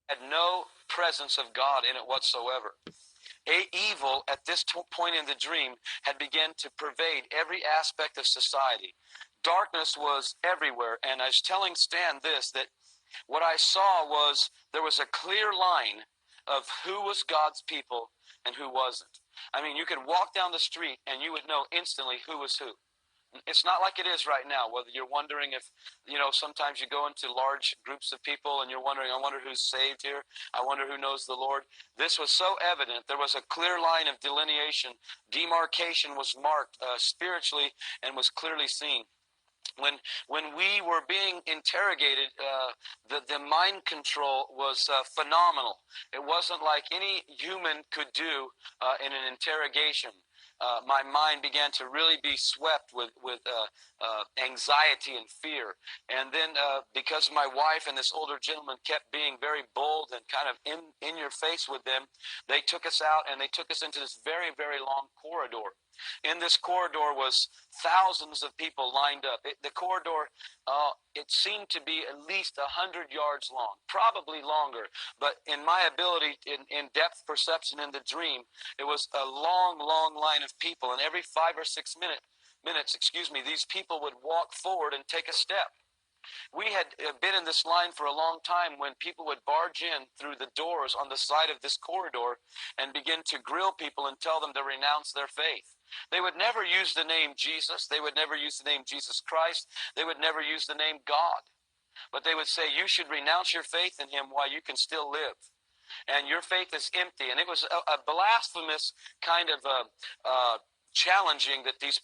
had no presence of God in it whatsoever. Evil at this point in the dream had begun to pervade every aspect of society. Darkness was everywhere, and I was telling Stan this, that what I saw was there was a clear line of who was God's people and who wasn't. I mean, you could walk down the street and you would know instantly who was who. It's not like it is right now, whether you're wondering if, sometimes you go into large groups of people and you're wondering, I wonder who's saved here. I wonder who knows the Lord. This was so evident. There was a clear line of delineation. Demarcation was marked spiritually and was clearly seen. When we were being interrogated, the mind control was phenomenal. It wasn't like any human could do in an interrogation. My mind began to really be swept with anxiety and fear. And then because my wife and this older gentleman kept being very bold and kind of in your face with them, they took us out and they took us into this very, very long corridor. In this corridor was thousands of people lined up. The corridor, it seemed to be at least 100 yards long, probably longer. But in my ability, in depth perception in the dream, it was a long, long line of people. And every 5 or 6 minutes, these people would walk forward and take a step. We had been in this line for a long time when people would barge in through the doors on the side of this corridor and begin to grill people and tell them to renounce their faith. They would never use the name Jesus. They would never use the name Jesus Christ. They would never use the name God. But they would say, you should renounce your faith in him while you can still live. And your faith is empty. And it was a blasphemous kind of challenging that these people